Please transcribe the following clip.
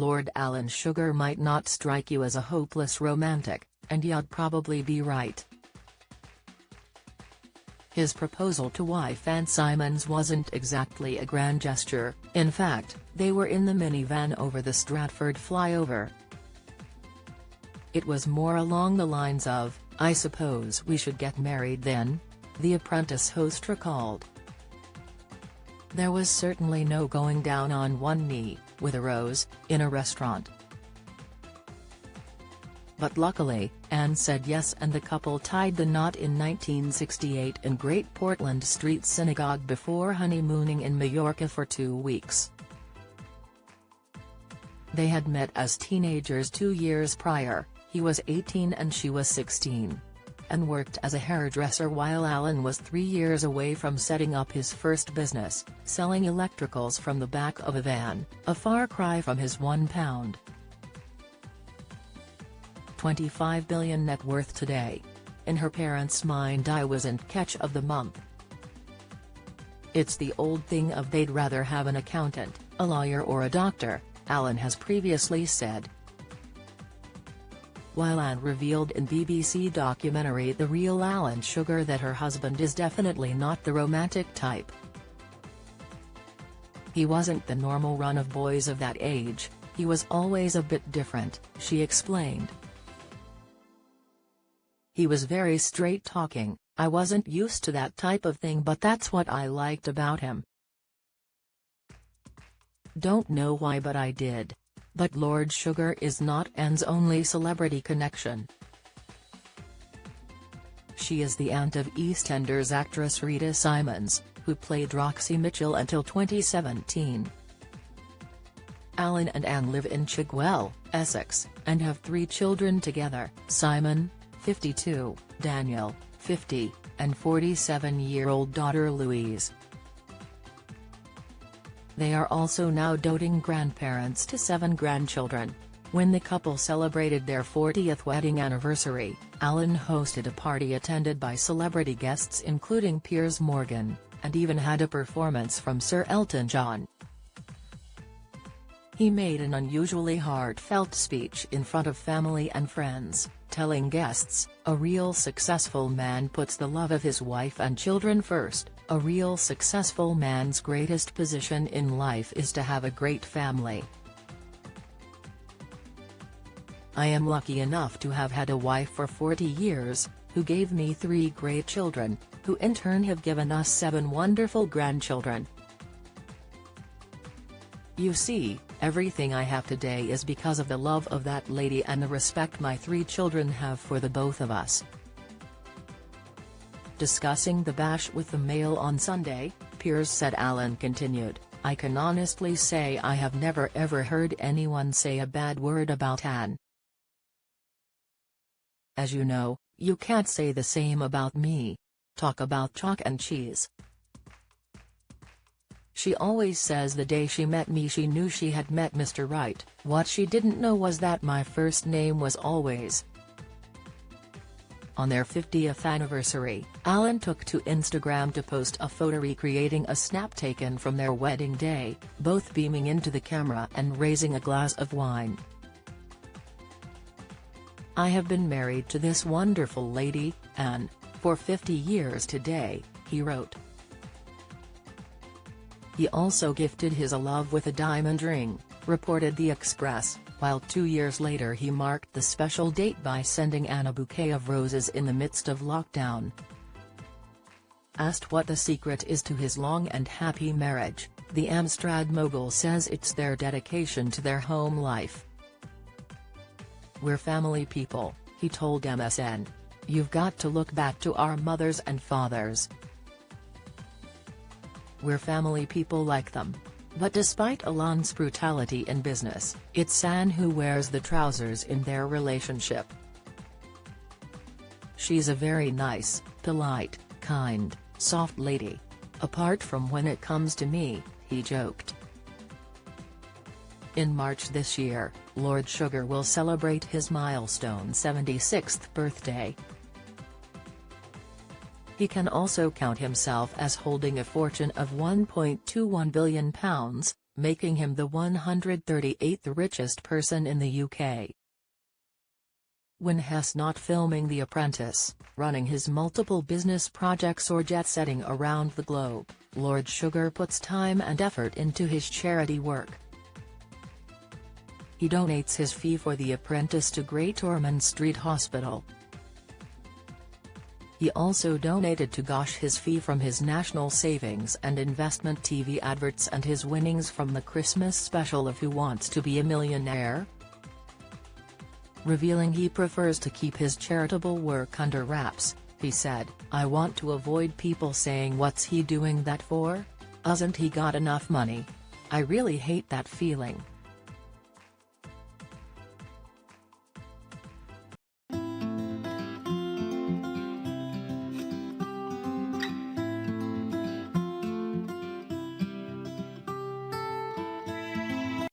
Lord Alan Sugar might not strike you as a hopeless romantic, and you'd probably be right. His proposal to wife Anne Simons wasn't exactly a grand gesture. In fact, they were in the minivan over the Stratford flyover. It was more along the lines of, "I suppose we should get married then," the Apprentice host recalled. There was certainly no going down on one knee, with a rose, in a restaurant. But luckily, Anne said yes, and the couple tied the knot in 1968 in Great Portland Street Synagogue before honeymooning in Mallorca for 2 weeks. They had met as teenagers 2 years prior. He was 18 and she was 16. And worked as a hairdresser while Alan was 3 years away from setting up his first business, selling electricals from the back of a van, a far cry from his £1. 25 billion net worth today. In her parents' mind, I wasn't catch of the month. It's the old thing of they'd rather have an accountant, a lawyer or a doctor, Alan has previously said. While Anne revealed in BBC documentary The Real Alan Sugar that her husband is definitely not the romantic type. He wasn't the normal run of boys of that age, he was always a bit different, she explained. He was very straight-talking. I wasn't used to that type of thing, but that's what I liked about him. Don't know why, but I did. But Lord Sugar is not Anne's only celebrity connection. She is the aunt of EastEnders actress Rita Simons, who played Roxy Mitchell until 2017. Alan and Anne live in Chigwell, Essex, and have 3 children together: Simon, 52, Daniel, 50, and 47-year-old daughter Louise. They are also now doting grandparents to 7 grandchildren. When the couple celebrated their 40th wedding anniversary, Alan hosted a party attended by celebrity guests including Piers Morgan, and even had a performance from Sir Elton John. He made an unusually heartfelt speech in front of family and friends, telling guests, "A real successful man puts the love of his wife and children first. A real successful man's greatest position in life is to have a great family. I am lucky enough to have had a wife for 40 years, who gave me 3 great children, who in turn have given us 7 wonderful grandchildren. You see, everything I have today is because of the love of that lady and the respect my 3 children have for the both of us." Discussing the bash with the Mail on Sunday, Piers said Alan continued, "I can honestly say I have never ever heard anyone say a bad word about Anne. As you know, you can't say the same about me. Talk about chalk and cheese. She always says the day she met me she knew she had met Mr. Right. What she didn't know was that my first name was always." On their 50th anniversary, Alan took to Instagram to post a photo recreating a snap taken from their wedding day, both beaming into the camera and raising a glass of wine. "I have been married to this wonderful lady, Anne, for 50 years today," he wrote. He also gifted his love with a diamond ring, reported The Express, while 2 years later he marked the special date by sending Anne a bouquet of roses in the midst of lockdown. Asked what the secret is to his long and happy marriage, the Amstrad mogul says it's their dedication to their home life. "We're family people," he told MSN. "You've got to look back to our mothers and fathers. We're family people like them." But despite Alan's brutality in business, it's Anne who wears the trousers in their relationship. "She's a very nice, polite, kind, soft lady. Apart from when it comes to me," he joked. In March this year, Lord Sugar will celebrate his milestone 76th birthday. He can also count himself as holding a fortune of £1.21 billion, making him the 138th richest person in the UK. When Hess not filming The Apprentice, running his multiple business projects or jet-setting around the globe, Lord Sugar puts time and effort into his charity work. He donates his fee for The Apprentice to Great Ormond Street Hospital. He also donated to Gosh his fee from his national savings and investment TV adverts and his winnings from the Christmas special of Who Wants to Be a Millionaire? Revealing he prefers to keep his charitable work under wraps, he said, "I want to avoid people saying what's he doing that for? Hasn't he got enough money? I really hate that feeling."